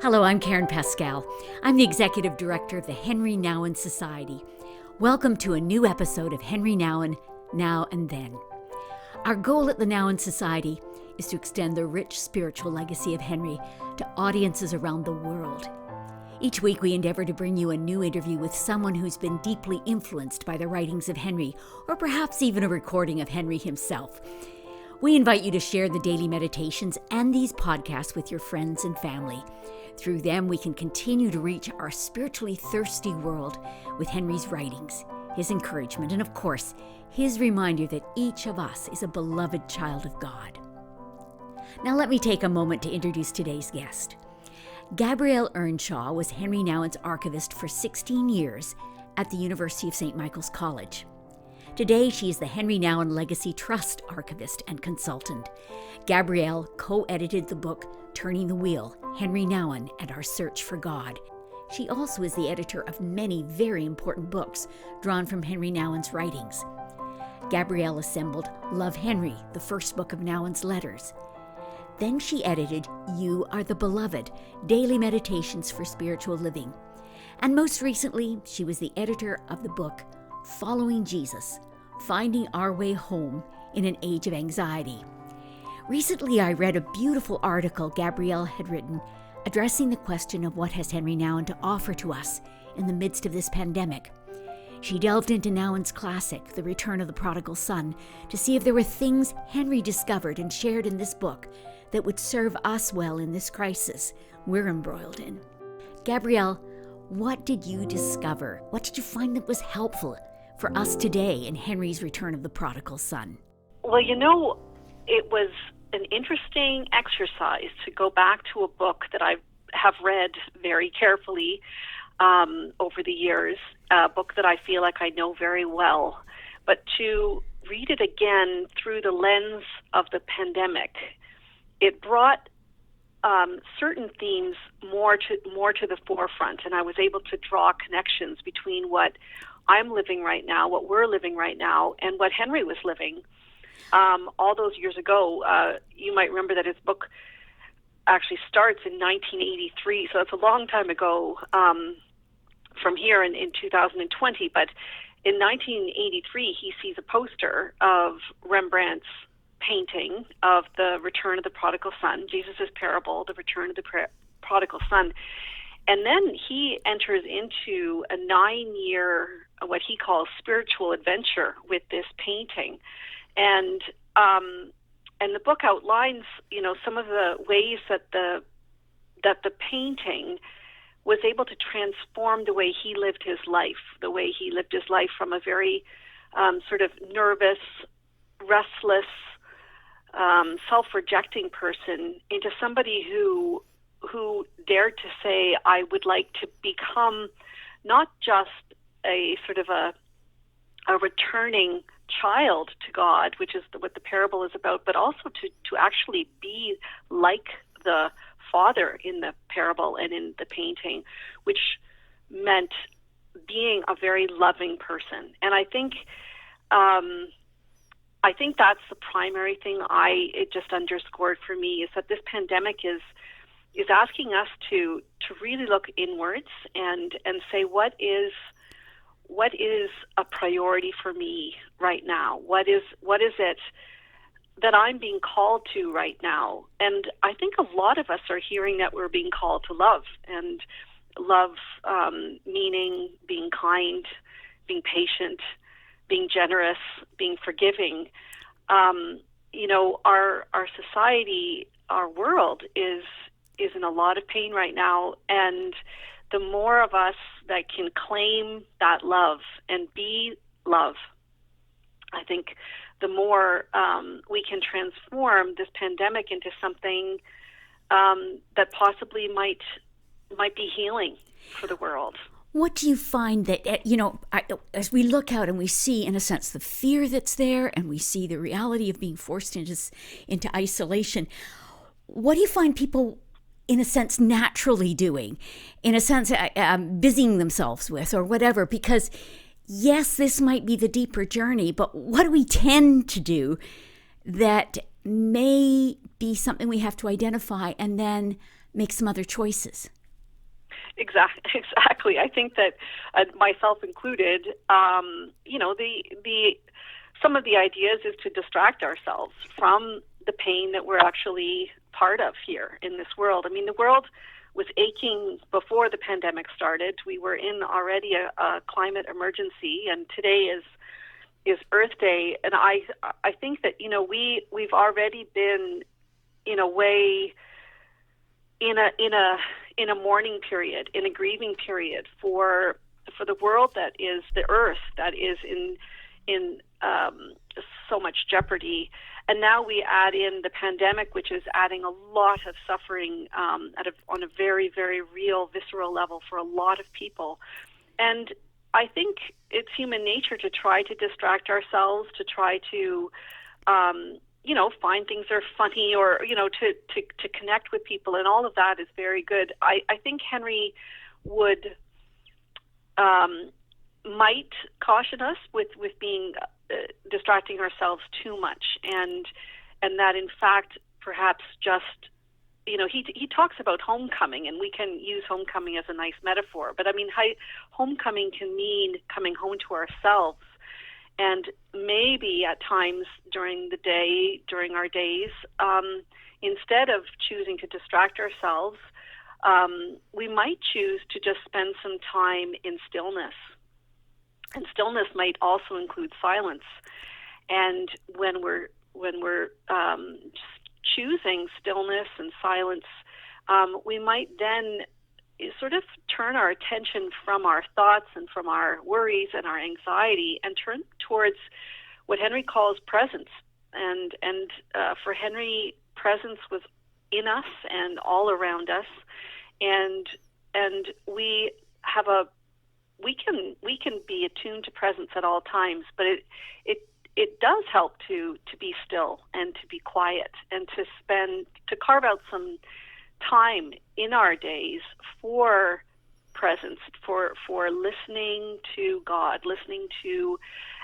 Hello, I'm Karen Pascal. I'm the Executive Director of the Henri Nouwen Society. Welcome to a new episode of Henri Nouwen, Now and Then. Our goal at the Nouwen Society is to extend the rich spiritual legacy of Henri to audiences around the world. Each week we endeavor to bring you a new interview with someone who's been deeply influenced by the writings of Henri, or perhaps even a recording of Henri himself. We invite you to share the daily meditations and these podcasts with your friends and family. Through them, we can continue to reach our spiritually thirsty world with Henri's writings, his encouragement, and of course, his reminder that each of us is a beloved child of God. Now let me take a moment to introduce today's guest. Gabrielle Earnshaw was Henri Nouwen's archivist for 16 years at the University of St. Michael's College. Today, she is the Henri Nouwen Legacy Trust archivist and consultant. Gabrielle co-edited the book Turning the Wheel, Henri Nouwen and Our Search for God. She also is the editor of many very important books drawn from Henri Nouwen's writings. Gabrielle assembled Love Henri, the first book of Nouwen's letters. Then she edited You Are the Beloved, Daily Meditations for Spiritual Living. And most recently, she was the editor of the book Following Jesus, Finding Our Way Home in an Age of Anxiety. Recently, I read a beautiful article Gabrielle had written addressing the question of what has Henri Nouwen to offer to us in the midst of this pandemic. She delved into Nouwen's classic, The Return of the Prodigal Son, to see if there were things Henri discovered and shared in this book that would serve us well in this crisis we're embroiled in. Gabrielle, what did you discover? What did you find that was helpful for us today in Henri's Return of the Prodigal Son? Well, it was an interesting exercise to go back to a book that I have read very carefully over the years, a book that I feel like I know very well, but to read it again through the lens of the pandemic, it brought certain themes more to the forefront, and I was able to draw connections between what I'm living right now, what we're living right now, and what Henri was living all those years ago. You might remember that his book actually starts in 1983, so it's a long time ago from here in 2020. But in 1983, he sees a poster of Rembrandt's painting of the Return of the Prodigal Son, Jesus' parable, the Return of the Prodigal Son. And then he enters into a 9-year, what he calls spiritual adventure with this painting. And the book outlines, some of the ways that the painting was able to transform the way he lived his life, from a very sort of nervous, restless, self-rejecting person into somebody who dared to say, I would like to become not just a sort of a returning child to God, which is what the parable is about, but also to actually be like the father in the parable and in the painting, which meant being a very loving person. And I think that's the primary thing it just underscored for me, is that this pandemic is asking us to really look inwards and say, what is a priority for me right now? What is it that I'm being called to right now? And I think a lot of us are hearing that we're being called to love, and love meaning being kind, being patient, being generous, being forgiving. Our society, our world is in a lot of pain right now, and the more of us that can claim that love and be love, I think the more we can transform this pandemic into something that possibly might be healing for the world. What do you find that, as we look out and we see, in a sense, the fear that's there, and we see the reality of being forced into isolation, what do you find people, in a sense, naturally doing, in a sense, busying themselves with or whatever? Because, yes, this might be the deeper journey, but what do we tend to do that may be something we have to identify and then make some other choices. Exactly. I think that myself included, the some of the ideas is to distract ourselves from the pain that we're actually part of here in this world. I mean, the world was aching before the pandemic started. We were in already a climate emergency, and today is Earth Day. And I think that we've already been in a way in a mourning period, in a grieving period for the world that is the Earth that is in so much jeopardy. And now we add in the pandemic, which is adding a lot of suffering on a very, very real, visceral level for a lot of people. And I think it's human nature to try to distract ourselves, to try to, find things that are funny, or, to connect with people. And all of that is very good. I think Henri would might caution us with being distracting ourselves too much, and that in fact perhaps just he talks about homecoming, and we can use homecoming as a nice metaphor, but I mean homecoming can mean coming home to ourselves, and maybe at times during the day, during our days, instead of choosing to distract ourselves, we might choose to just spend some time in stillness. And stillness might also include silence. And when we're choosing stillness and silence, we might then sort of turn our attention from our thoughts and from our worries and our anxiety and turn towards what Henri calls presence. And for Henri, presence was in us and all around us, and we have we can be attuned to presence at all times, but it does help to be still and to be quiet and to carve out some time in our days for presence, for listening to God,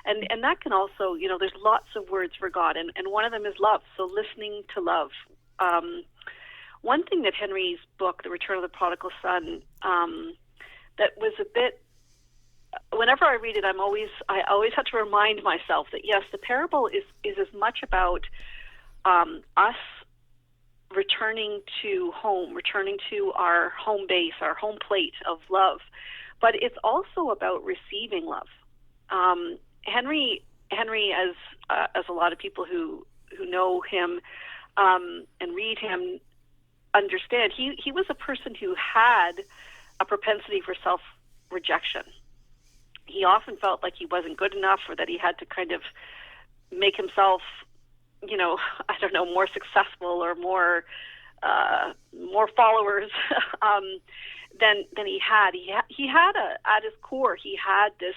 and that can also, there's lots of words for God, and one of them is love. So listening to love. One thing that Henri's book, The Return of the Prodigal Son, that was a bit, whenever I read it, I always have to remind myself that yes, the parable is as much about us returning to home, returning to our home base, our home plate of love, but it's also about receiving love. Henri, as a lot of people who know him and read him understand, he was a person who had a propensity for self-rejection. He often felt like he wasn't good enough, or that he had to kind of make himself, more successful or more followers than he had. He had at his core, he had this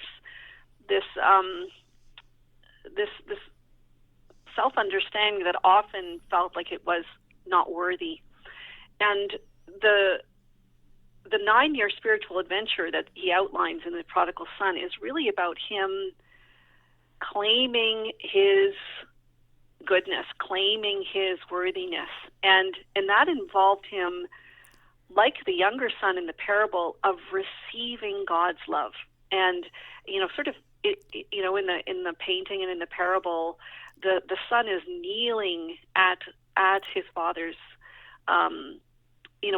self-understanding that often felt like it was not worthy. And the 9-year spiritual adventure that he outlines in The Prodigal Son is really about him claiming his goodness, claiming his worthiness. And that involved him, like the younger son in the parable, of receiving God's love. And, sort of, in the painting and in the parable, the son is kneeling at his father's,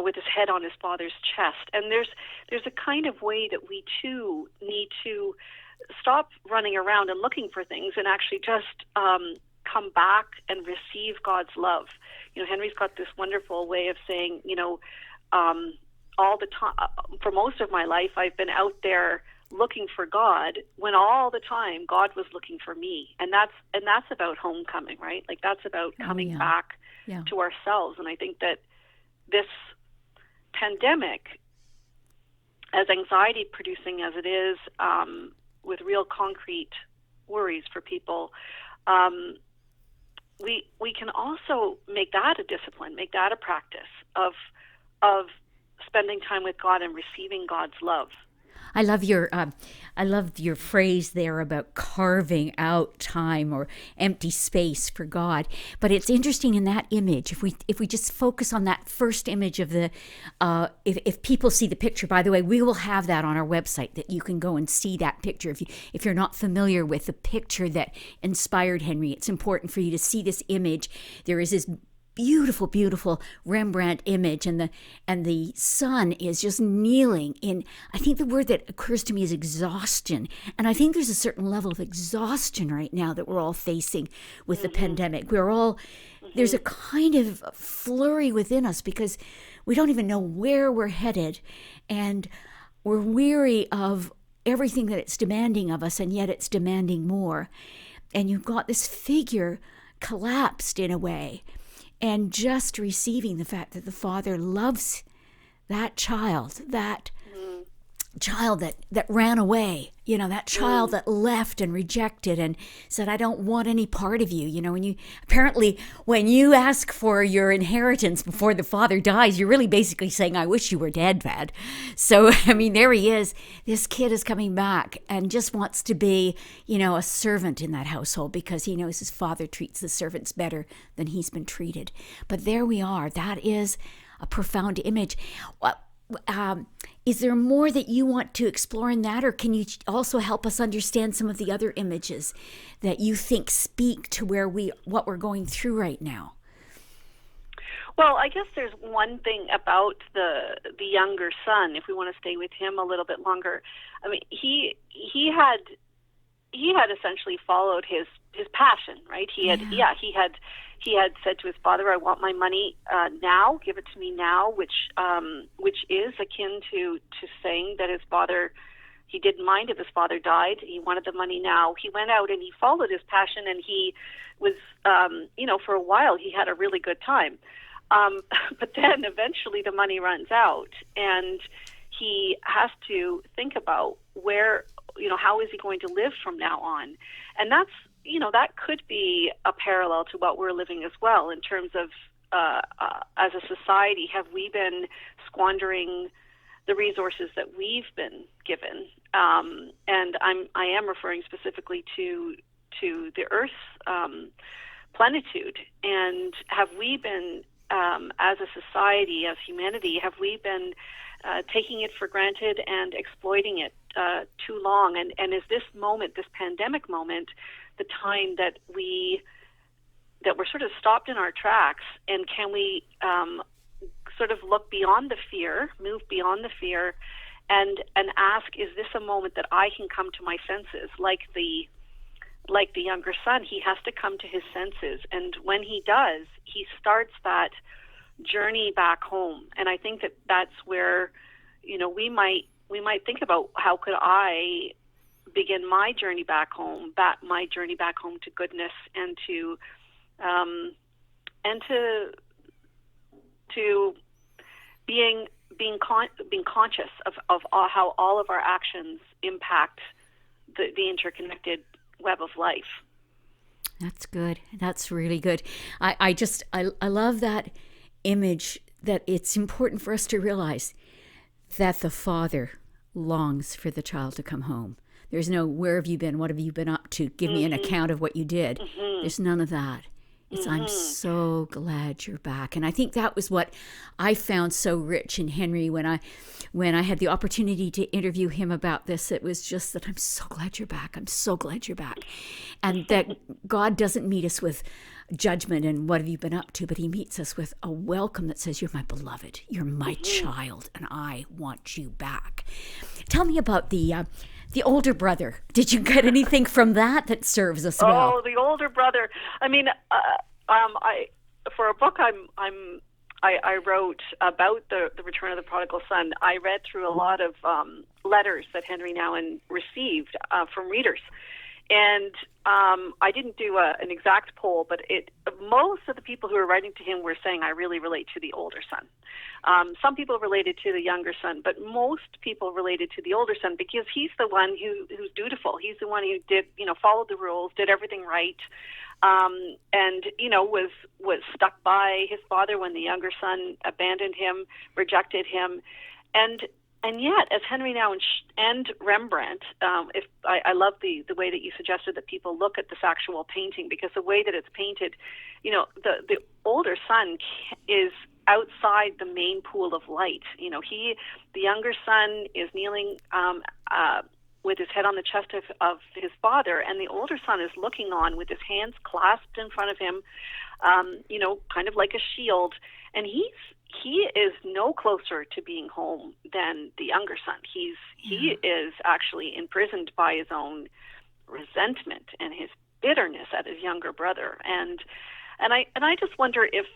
with his head on his father's chest. And there's a kind of way that we too need to stop running around and looking for things and actually just come back and receive God's love. Henri's got this wonderful way of saying, all the time, for most of my life, I've been out there looking for God, when all the time God was looking for me. And that's about homecoming, right? Like, that's about coming back to ourselves. And I think that this pandemic, as anxiety producing as it is, with real concrete worries for people, we can also make that a discipline, make that a practice of spending time with God and receiving God's love. I love your phrase there about carving out time or empty space for God. But it's interesting in that image. If we just focus on that first image of the, if people see the picture. By the way, we will have that on our website that you can go and see that picture. If you're not familiar with the picture that inspired Henri, it's important for you to see this image. There is this beautiful, beautiful Rembrandt image, and the son is just kneeling in, I think the word that occurs to me is exhaustion. And I think there's a certain level of exhaustion right now that we're all facing with the pandemic. There's a kind of flurry within us because we don't even know where we're headed, and we're weary of everything that it's demanding of us, and yet it's demanding more. And you've got this figure collapsed in a way, and just receiving the fact that the father loves that child that ran away, that child that left and rejected and said, I don't want any part of you. When you ask for your inheritance before the father dies, you're really basically saying, I wish you were dead, Dad. So, there he is. This kid is coming back and just wants to be, a servant in that household because he knows his father treats the servants better than he's been treated. But there we are. That is a profound image. Is there more that you want to explore in that, or can you also help us understand some of the other images that you think speak to what we're going through right now? Well, I guess there's one thing about the younger son, if we want to stay with him a little bit longer. He had essentially followed his passion, right? He had said to his father, I want my money now, give it to me now, which is akin to saying that his father, he didn't mind if his father died. He wanted the money now. He went out and he followed his passion, and he was, for a while he had a really good time. But then eventually the money runs out, and he has to think about where, how is he going to live from now on? And that's, that could be a parallel to what we're living as well in terms of, as a society, have we been squandering the resources that we've been given? And I am referring specifically to the Earth's plenitude. And have we been, as a society, as humanity, have we been taking it for granted and exploiting it too long? And is this moment, this pandemic moment, the time that we're sort of stopped in our tracks, and can we sort of look beyond the fear, move beyond the fear, and ask, is this a moment that I can come to my senses? Like the younger son, he has to come to his senses, and when he does, he starts that journey back home. And I think that that's where, we might think about, how could I begin my journey back home, to goodness, and to being conscious of how all of our actions impact the interconnected web of life. That's good. That's really good. I love that image, that it's important for us to realize that the father longs for the child to come home. There's no, where have you been? What have you been up to? Give me an account of what you did. There's none of that. It's, I'm so glad you're back. And I think that was what I found so rich in Henri when I had the opportunity to interview him about this. It was just that, I'm so glad you're back. I'm so glad you're back. And that God doesn't meet us with judgment and what have you been up to, but he meets us with a welcome that says, you're my beloved, you're my child, and I want you back. Tell me about the older brother. Did you get anything from that serves us well? Oh, the older brother. For a book I wrote about the return of the prodigal son, I read through a lot of letters that Henri Nouwen received from readers. And I didn't do an exact poll, but most of the people who were writing to him were saying, I really relate to the older son. Some people related to the younger son, but most people related to the older son because he's the one who's dutiful. He's the one who did, followed the rules, did everything right, and was stuck by his father when the younger son abandoned him, rejected him, and And yet, as Henri Nouwen and Rembrandt, if I love the way that you suggested that people look at this actual painting, because the way that it's painted, the older son is outside the main pool of light. The younger son is kneeling with his head on the chest of his father, and the older son is looking on with his hands clasped in front of him, kind of like a shield, and he is no closer to being home than the younger son. He is actually imprisoned by his own resentment and his bitterness at his younger brother. And I just wonder if,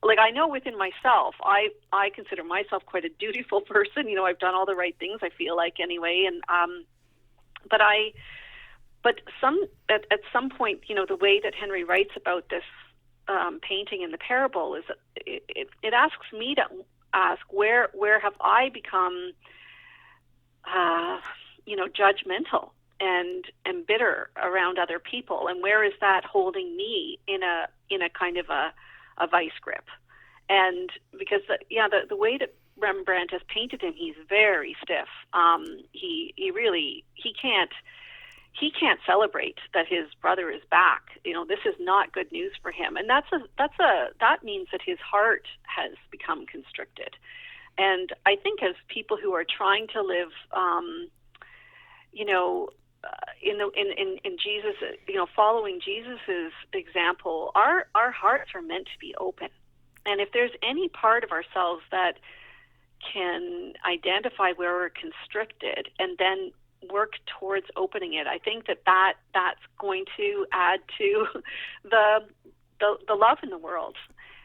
like, I know within myself, I consider myself quite a dutiful person. I've done all the right things, I feel like, anyway. And but at some point, the way that Henri writes about this painting in the parable is it asks me to ask where have I become judgmental and bitter around other people, and where is that holding me in a kind of a vice grip? And because the way that Rembrandt has painted him, he's very stiff. He can't celebrate that his brother is back. This is not good news for him, and that means that his heart has become constricted. And I think as people who are trying to live, in Jesus, following Jesus's example, our hearts are meant to be open. And if there's any part of ourselves that can identify where we're constricted and then work towards opening it, I think that's going to add to the love in the world.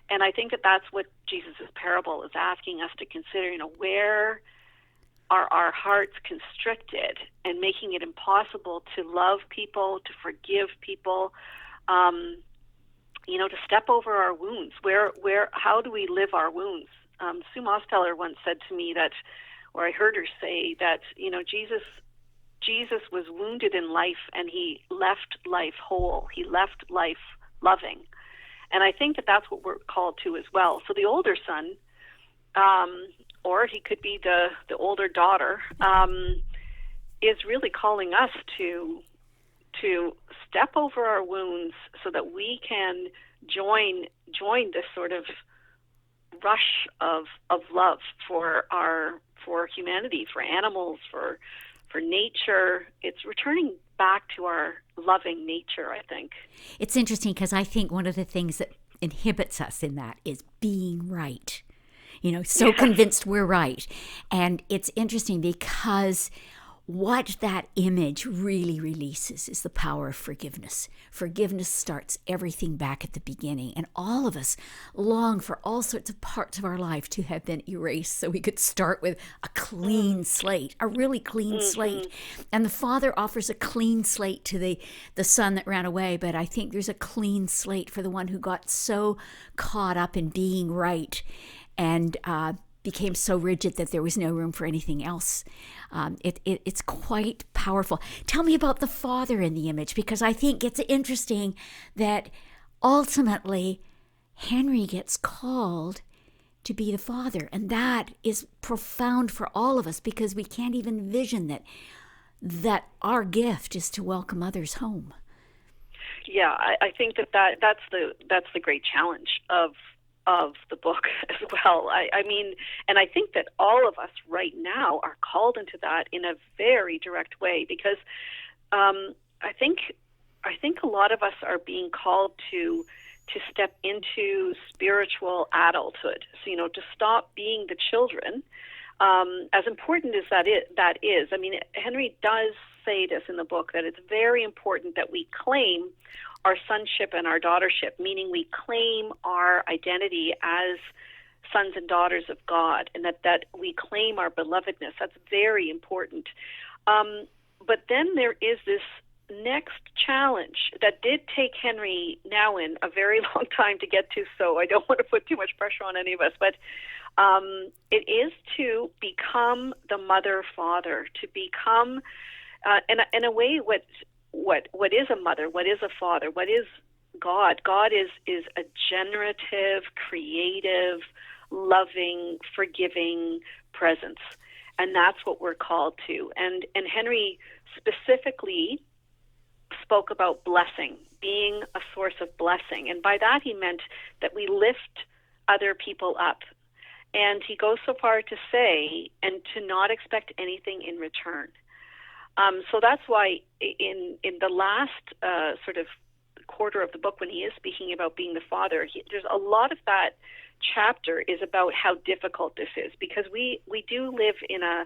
And I think that's what Jesus' parable is asking us to consider. Where are our hearts constricted and making it impossible to love people, to forgive people, to step over our wounds? How do we live our wounds? Sue Mosteller once said to me or I heard her say that, Jesus was wounded in life, and he left life whole. He left life loving. And I think that's what we're called to as well. So the older son, or he could be the older daughter, is really calling us to step over our wounds so that we can join this sort of rush of love for humanity, for animals, for nature. It's returning back to our loving nature, I think. It's interesting because I think one of the things that inhibits us in that is being right. Convinced we're right. And it's interesting because what that image really releases is the power of forgiveness. Forgiveness starts everything back at the beginning, and all of us long for all sorts of parts of our life to have been erased so we could start with a clean slate, a really clean slate. And the Father offers a clean slate to the son that ran away, but I think there's a clean slate for the one who got so caught up in being right and became so rigid that there was no room for anything else. It's quite powerful. Tell me about the Father in the image, because I think it's interesting that ultimately Henri gets called to be the Father, and that is profound for all of us because we can't even envision that our gift is to welcome others home. Yeah, I think that's the great challenge of the book as well. I mean, and I think that all of us right now are called into that in a very direct way, because I think a lot of us are being called to step into spiritual adulthood. So, to stop being the children, as important as that is. I mean, Henri does say this in the book, that it's very important that we claim our sonship and our daughtership, meaning we claim our identity as sons and daughters of God, and that we claim our belovedness. That's very important. But then there is this next challenge that did take Henri Nouwen a very long time to get to, so I don't want to put too much pressure on any of us, but it is to become the mother-father, to become, in a way, what is a mother, what is a father, what is God? God is a generative, creative, loving, forgiving presence. And that's what we're called to. And Henry specifically spoke about blessing, being a source of blessing. And by that he meant that we lift other people up. And he goes so far to say, and to not expect anything in return. So that's why in the last sort of quarter of the book, when he is speaking about being the father, there's a lot of that chapter is about how difficult this is, because we do live in a,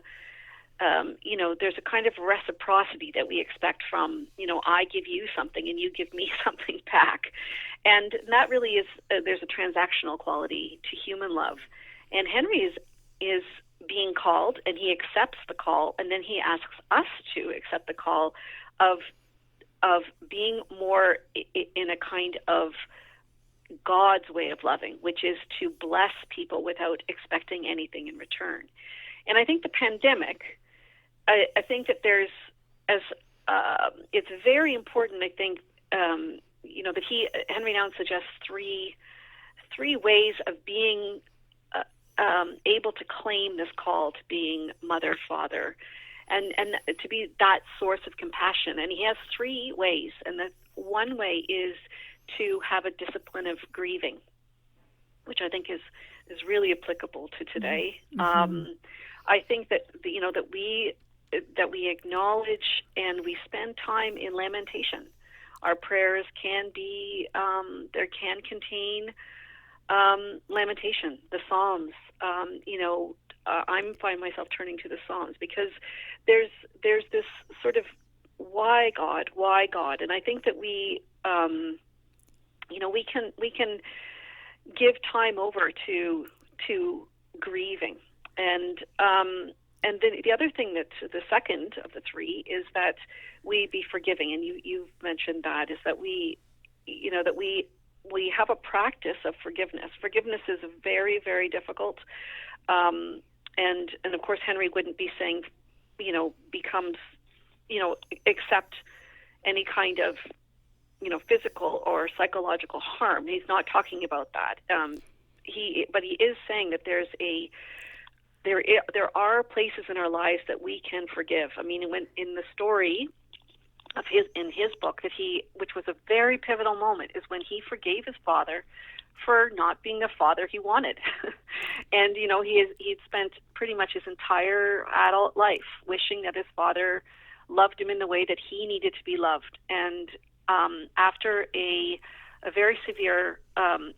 there's a kind of reciprocity that we expect from, I give you something and you give me something back. And that really is, there's a transactional quality to human love. And Henry is being called, and he accepts the call, and then he asks us to accept the call of being more in a kind of God's way of loving, which is to bless people without expecting anything in return. And I think the pandemic, I think that there's, it's very important, I think, that Henri Nouwen suggests three ways of being able to claim this call to being mother, father, and to be that source of compassion. And he has three ways. And the one way is to have a discipline of grieving, which I think is really applicable to today. Mm-hmm. I think that that we acknowledge and we spend time in lamentation. Our prayers can be can contain lamentation, the Psalms. I find myself turning to the Psalms because there's this sort of why God, and I think that we can give time over to grieving, and then the other thing, that the second of the three, is that we be forgiving, and you've mentioned that, is that we have a practice of forgiveness. Forgiveness is very, very difficult, and of course Henry wouldn't be saying, accept any kind of physical or psychological harm. He's not talking about that. But he is saying that there are places in our lives that we can forgive. I mean, when in the story of his book, which was a very pivotal moment, is when he forgave his father for not being the father he wanted. And he'd spent pretty much his entire adult life wishing that his father loved him in the way that he needed to be loved. And after a very severe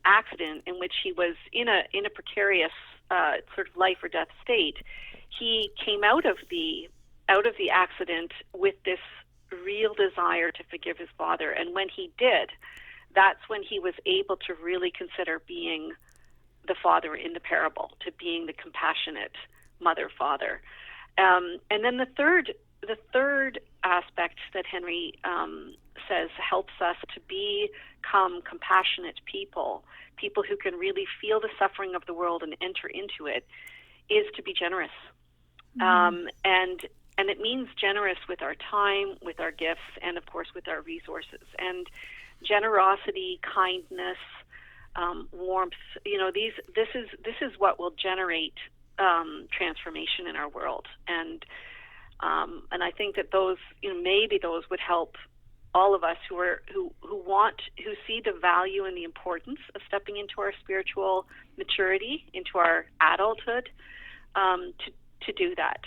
accident in which he was in a precarious sort of life or death state, he came out of the accident with this real desire to forgive his father. And when he did, that's when he was able to really consider being the father in the parable, to being the compassionate mother-father. And then the third aspect that Henry says helps us to become compassionate people who can really feel the suffering of the world and enter into it, is to be generous. Mm-hmm. And it means generous with our time, with our gifts, and of course with our resources. And generosity, kindness, warmth, this is what will generate transformation in our world. And I think that those, maybe those would help all of us who see the value and the importance of stepping into our spiritual maturity, into our adulthood, to do that.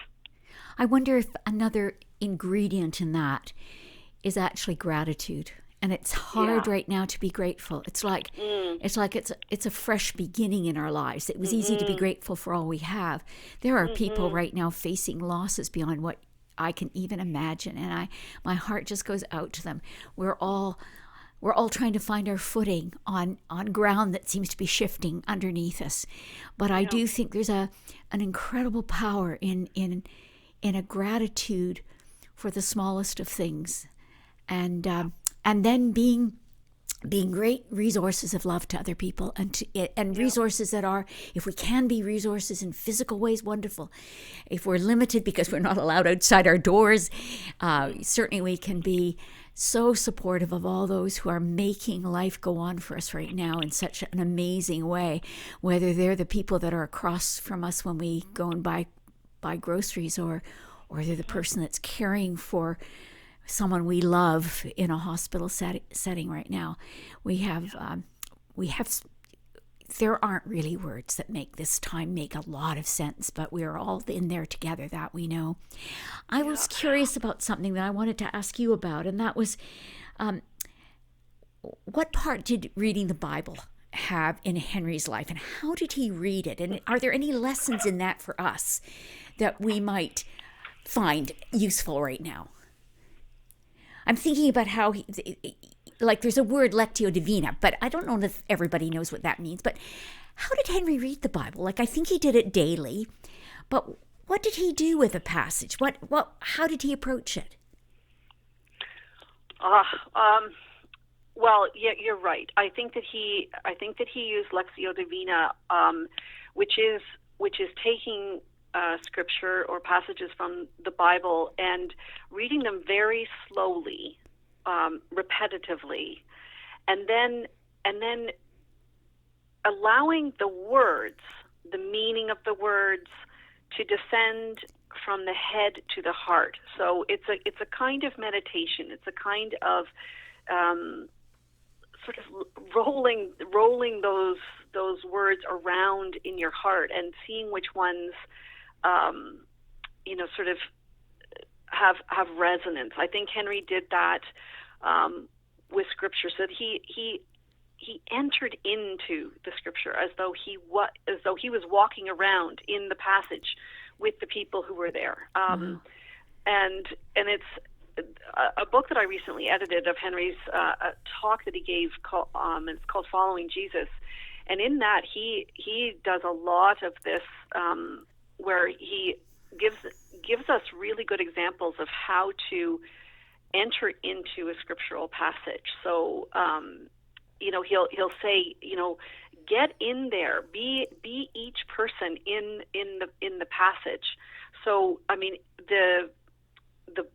I wonder if another ingredient in that is actually gratitude. And it's hard right now to be grateful. It's like it's a fresh beginning in our lives. It was easy to be grateful for all we have. There are people right now facing losses beyond what I can even imagine, and my heart just goes out to them. We're all trying to find our footing on ground that seems to be shifting underneath us. But I do think there's an incredible power in a gratitude for the smallest of things, and then being great resources of love to other people, and resources that are, if we can be resources in physical ways, wonderful. If we're limited because we're not allowed outside our doors, certainly we can be so supportive of all those who are making life go on for us right now in such an amazing way, whether they're the people that are across from us when we go and buy buy groceries, or they're the person that's caring for someone we love in a hospital setting right now. We have there aren't really words that make this time make a lot of sense, but we're all in there together, that we know. I was curious about something that I wanted to ask you about, and that was, what part did reading the Bible have in Henri's life, and how did he read it? And are there any lessons in that for us that we might find useful right now? I'm thinking about how there's a word, lectio divina, but I don't know if everybody knows what that means. But how did Henri read the Bible? I think he did it daily, but what did he do with a passage? How did he approach it? Well, yeah, you're right. I think that he used lectio divina, which is taking scripture or passages from the Bible and reading them very slowly, repetitively, and then allowing the words, the meaning of the words, to descend from the head to the heart. So it's a kind of meditation. It's a kind of sort of rolling those words around in your heart and seeing which ones sort of have resonance. I think Henri did that with scripture, so that he entered into the scripture as though he was walking around in the passage with the people who were there. And it's a book that I recently edited of Henri's talk that he gave. It's called Following Jesus, and in that he does a lot of this where he gives us really good examples of how to enter into a scriptural passage. So he'll say, get in there, be each person in the passage. So I mean, the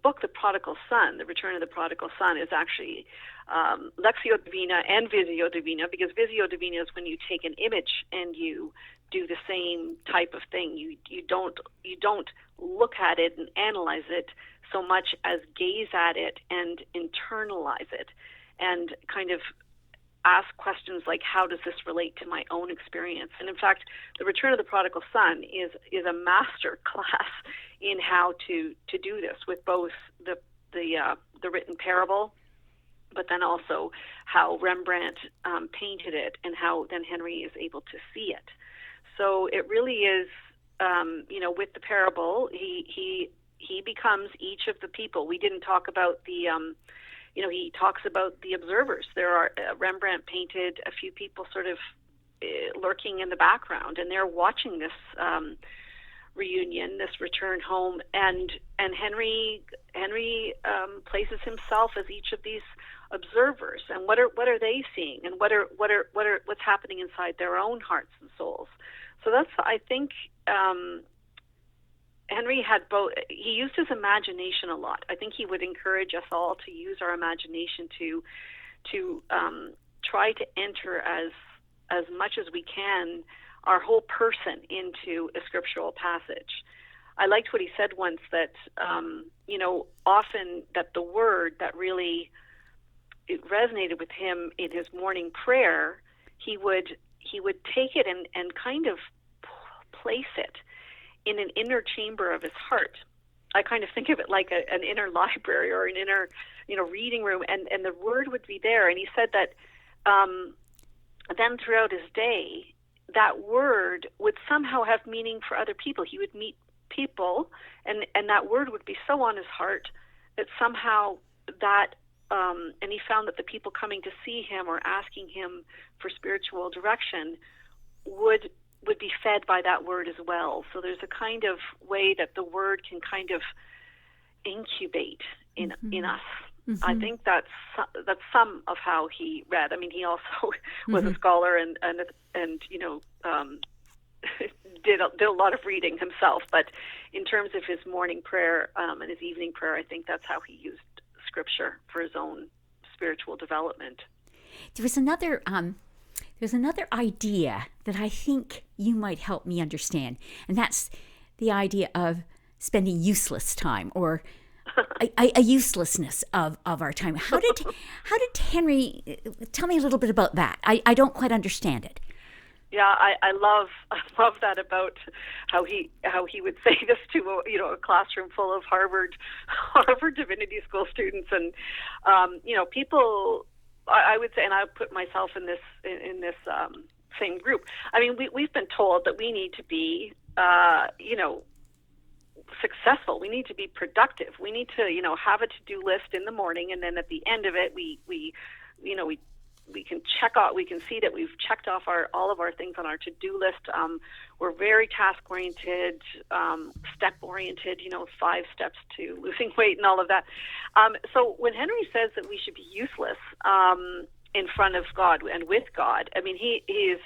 book The Prodigal Son, The Return of the Prodigal Son, is actually lectio divina and visio divina, because visio divina is when you take an image and you do the same type of thing. You don't look at it and analyze it so much as gaze at it and internalize it, and kind of ask questions like, how does this relate to my own experience? And in fact, The Return of the Prodigal Son is a master class in how to do this, with both the written parable, but then also how Rembrandt painted it, and how then Henri is able to see it. So it really is, with the parable, he becomes each of the people. We didn't talk about the he talks about the observers. There are Rembrandt painted a few people sort of lurking in the background, and they're watching this reunion, this return home, and Henri places himself as each of these observers, and what are they seeing, and what's happening inside their own hearts and souls. So that's, I think, Henri had both. He used his imagination a lot. I think he would encourage us all to use our imagination to try to enter as much as we can our whole person into a scriptural passage. I liked what he said once, that often that the word that really it resonated with him in his morning prayer, he would take it and kind of place it in an inner chamber of his heart. I kind of think of it like an inner library or an inner, reading room, and the word would be there. And he said that then throughout his day, that word would somehow have meaning for other people. He would meet people, and that word would be so on his heart that somehow that, and he found that the people coming to see him or asking him for spiritual direction would be fed by that word as well. So there's a kind of way that the word can kind of incubate in us. Mm-hmm. I think that's some of how he read. I mean, he also was a scholar and did a lot of reading himself. But in terms of his morning prayer and his evening prayer, I think that's how he used scripture for his own spiritual development. There's another idea that I think you might help me understand, and that's the idea of spending useless time, or a uselessness of our time. How did Henri, tell me a little bit about that? I don't quite understand it. Yeah, I love that about how he would say this to a classroom full of Harvard Divinity School students, and people. I would say, and I put myself in this same group. I mean, we've been told that we need to be successful. We need to be productive. We need to have a to-do list in the morning, and then at the end of it, we can check out. We can see that we've checked off all of our things on our to-do list. We're very task-oriented, step-oriented. 5 steps to losing weight and all of that. So when Henri says that we should be useless in front of God and with God, I mean, he is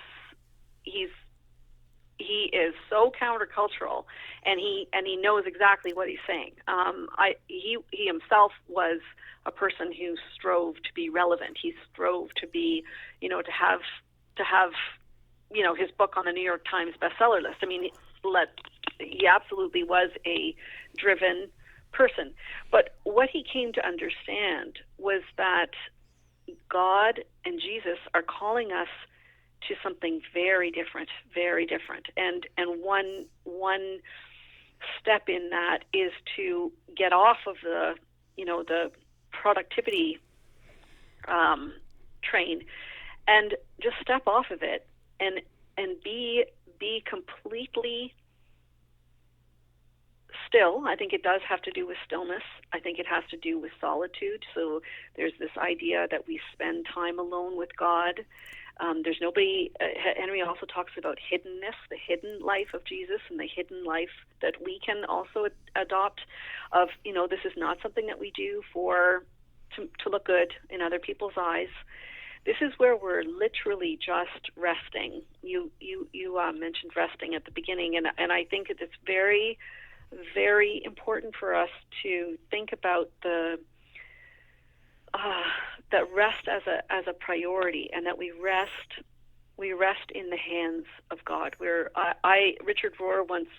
so countercultural, and he knows exactly what he's saying. He himself was a person who strove to be relevant. He strove to be, to have his book on the New York Times bestseller list. I mean, he absolutely was a driven person. But what he came to understand was that God and Jesus are calling us to something very different, and one step in that is to get off of the productivity train, and just step off of it and be completely still. I think it does have to do with stillness. I think it has to do with solitude. So there's this idea that we spend time alone with God. There's nobody. Henri also talks about hiddenness, the hidden life of Jesus, and the hidden life that we can also adopt. Of this is not something that we do to look good in other people's eyes. This is where we're literally just resting. You mentioned resting at the beginning, and I think it's very, very important for us to think about that rest as a priority, and that we rest in the hands of God. Richard Rohr once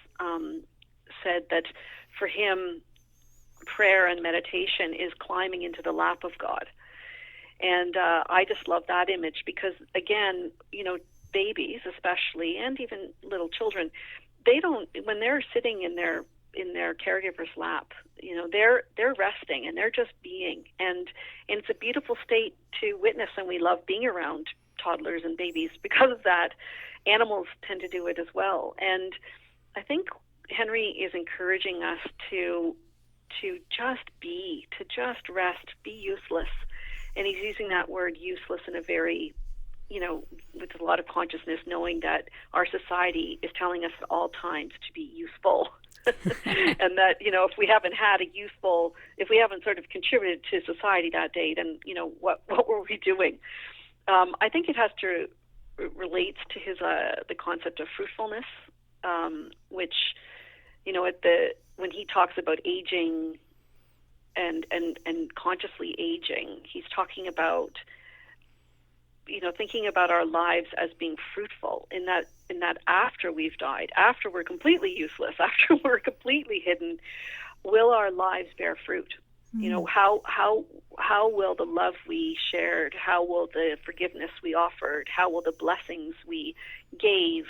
said that for him, prayer and meditation is climbing into the lap of God. And I just love that image, because again, babies especially, and even little children, when they're sitting in their caregiver's lap, they're resting, and they're just being, and it's a beautiful state to witness, and we love being around toddlers and babies because of that. Animals tend to do it as well, and I think Henri is encouraging us to just be, to just rest, be useless, and he's using that word useless in a very, with a lot of consciousness, knowing that our society is telling us at all times to be useful. And that, if we haven't if we haven't sort of contributed to society that day, then, what were we doing? I think it has to relates to his, the concept of fruitfulness, which, when he talks about aging and consciously aging, he's talking about, thinking about our lives as being fruitful in that after we've died, after we're completely useless, after we're completely hidden, will our lives bear fruit? Mm-hmm. How will the love we shared, how will the forgiveness we offered, how will the blessings we gave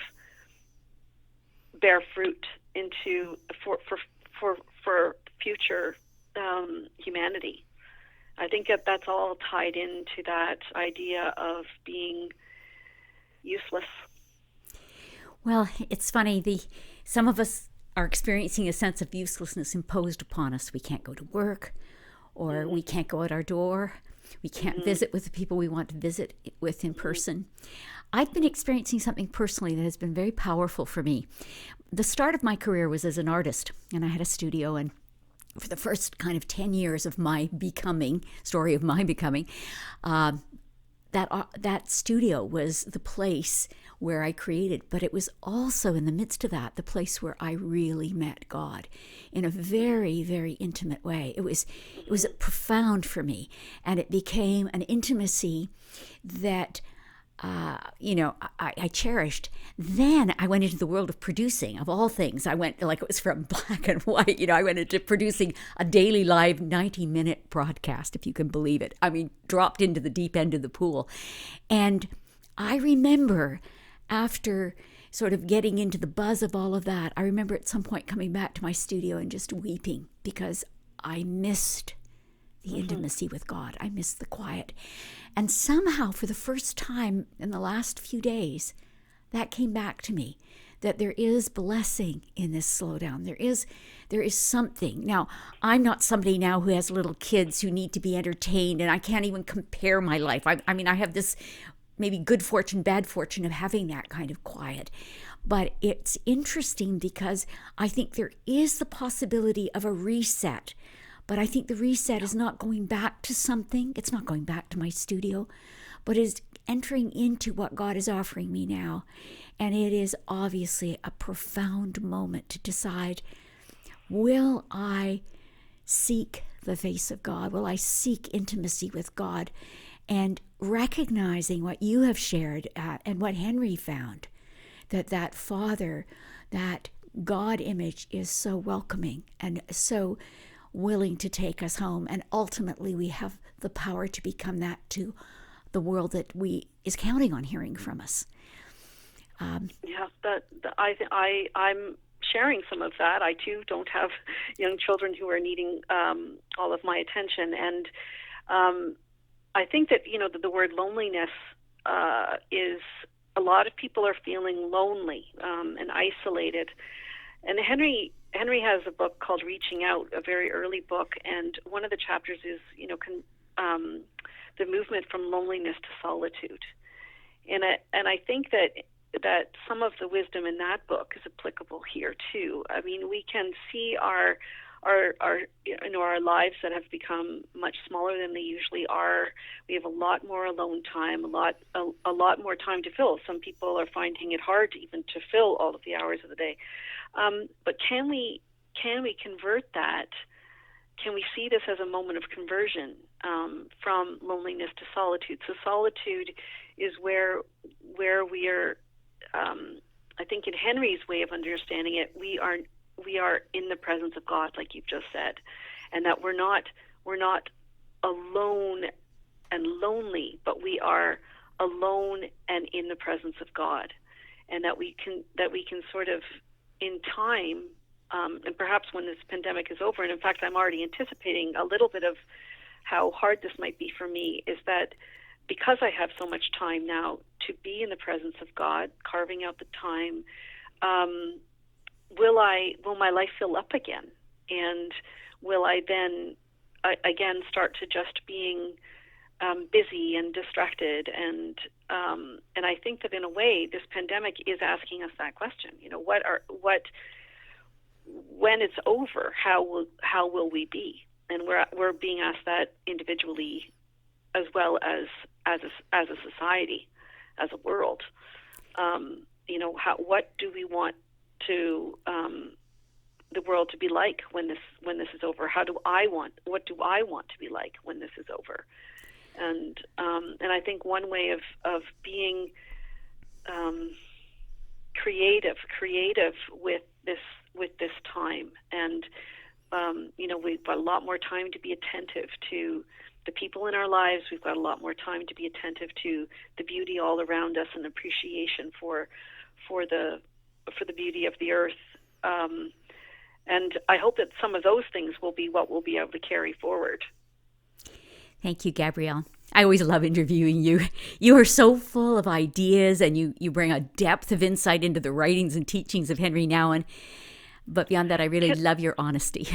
bear fruit into for future humanity? I think that's all tied into that idea of being useless. Well, it's funny. Some of us are experiencing a sense of uselessness imposed upon us. We can't go to work, or we can't go out our door. We can't visit with the people we want to visit with in person. I've been experiencing something personally that has been very powerful for me. The start of my career was as an artist, and I had a studio, and for the first kind of 10 years of my story of my becoming, that studio was the place where I created, but it was also in the midst of that the place where I really met God in a very, very intimate way. It was profound for me, and it became an intimacy that I cherished. Then I went into the world of producing, of all things. I went, like, it was from black and white. I went into producing a daily live 90-minute broadcast, if you can believe it. I mean, dropped into the deep end of the pool. And I remember after sort of getting into the buzz of all of that, I remember at some point coming back to my studio and just weeping because I missed the intimacy with God. I missed the quiet. And somehow, for the first time in the last few days, that came back to me, that there is blessing in this slowdown. There is something. Now, I'm not somebody now who has little kids who need to be entertained, and I can't even compare my life. I mean, I have this maybe good fortune, bad fortune of having that kind of quiet. But it's interesting because I think there is the possibility of a reset. But I think the reset is not going back to something. It's not going back to my studio, but is entering into what God is offering me now. And it is obviously a profound moment to decide, will I seek the face of God? Will I seek intimacy with God? And recognizing what you have shared and what Henri found, that Father, that God image is so welcoming and so willing to take us home, and ultimately we have the power to become that to the world that is counting on hearing from us. I'm sharing some of that. I too don't have young children who are needing all of my attention, and I think that the word loneliness is, a lot of people are feeling lonely and isolated, and Henri has a book called Reaching Out, a very early book, and one of the chapters is, the movement from loneliness to solitude. And I think that some of the wisdom in that book is applicable here too. I mean, we can see our lives that have become much smaller than they usually are. We have a lot more alone time, a lot more time to fill. Some people are finding it hard even to fill all of the hours of the day. But can we convert that? Can we see this as a moment of conversion from loneliness to solitude? So solitude is where we are. I think in Henri's way of understanding it, we are in the presence of God, like you've just said, and that we're not alone and lonely, but we are alone and in the presence of God, and that we can sort of, in time, and perhaps when this pandemic is over, and in fact I'm already anticipating a little bit of how hard this might be for me, is that because I have so much time now to be in the presence of God, carving out the time, will my life fill up again? And will I then again start to just being busy and distracted? And I think that in a way, this pandemic is asking us that question. When it's over, how will we be? And we're being asked that individually, as well as a society, as a world. What do we want to the world to be like when this is over? What do I want to be like when this is over? And I think one way of being creative with this time, and we've got a lot more time to be attentive to the people in our lives. We've got a lot more time to be attentive to the beauty all around us, and appreciation for the beauty of the earth. And I hope that some of those things will be what we'll be able to carry forward. Thank you, Gabrielle. I always love interviewing you. You are so full of ideas, and you bring a depth of insight into the writings and teachings of Henri Nouwen. But beyond that, I really love your honesty.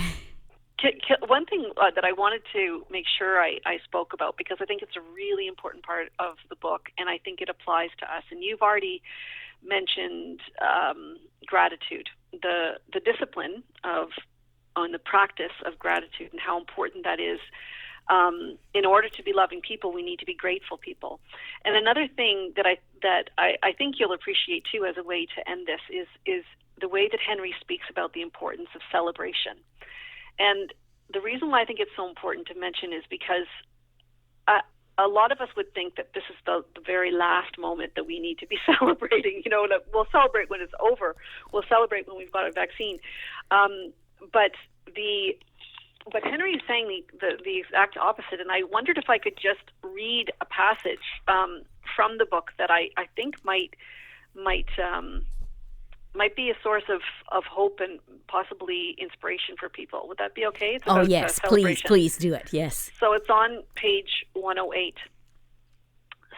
One thing that I wanted to make sure I spoke about, because I think it's a really important part of the book, and I think it applies to us. And you've already mentioned gratitude, the discipline on the practice of gratitude, and how important that is. In order to be loving people, we need to be grateful people. And another thing that I think you'll appreciate too, as a way to end this, is the way that Henri speaks about the importance of celebration. And the reason why I think it's so important to mention is because a lot of us would think that this is the very last moment that we need to be celebrating. That we'll celebrate when it's over. We'll celebrate when we've got a vaccine. But Henri is saying the exact opposite, and I wondered if I could just read a passage from the book that I think might be a source of hope and possibly inspiration for people. Would that be okay? It's about yes, celebration. Please do it, yes. So it's on page 108.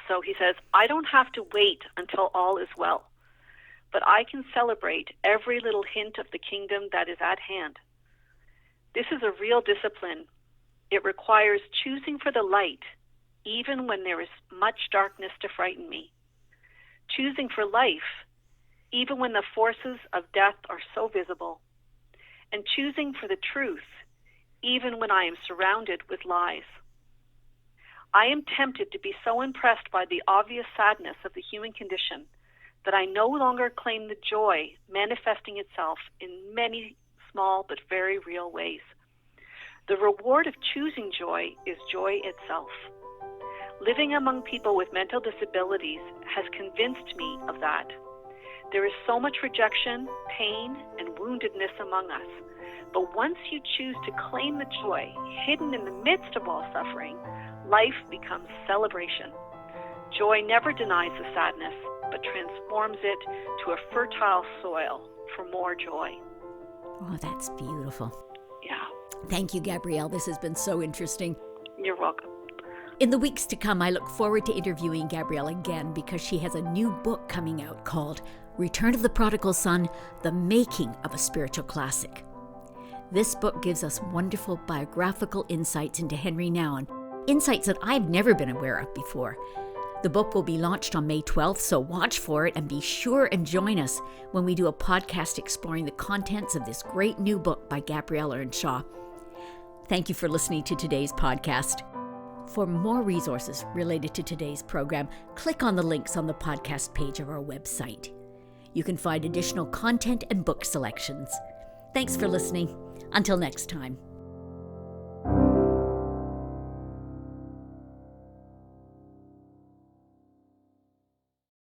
So he says, I don't have to wait until all is well, but I can celebrate every little hint of the kingdom that is at hand. This is a real discipline. It requires choosing for the light, even when there is much darkness to frighten me. Choosing for life, even when the forces of death are so visible. And choosing for the truth, even when I am surrounded with lies. I am tempted to be so impressed by the obvious sadness of the human condition that I no longer claim the joy manifesting itself in many small but very real ways. The reward of choosing joy is joy itself. Living among people with mental disabilities has convinced me of that. There is so much rejection, pain, and woundedness among us. But once you choose to claim the joy hidden in the midst of all suffering, life becomes celebration. Joy never denies the sadness, but transforms it to a fertile soil for more joy. Oh, that's beautiful. Yeah. Thank you, Gabrielle. This has been so interesting. You're welcome. In the weeks to come, I look forward to interviewing Gabrielle again because she has a new book coming out called Return of the Prodigal Son, The Making of a Spiritual Classic. This book gives us wonderful biographical insights into Henri Nouwen, insights that I've never been aware of before. The book will be launched on May 12th, so watch for it and be sure and join us when we do a podcast exploring the contents of this great new book by Gabrielle Earnshaw. Thank you for listening to today's podcast. For more resources related to today's program, click on the links on the podcast page of our website. You can find additional content and book selections. Thanks for listening. Until next time.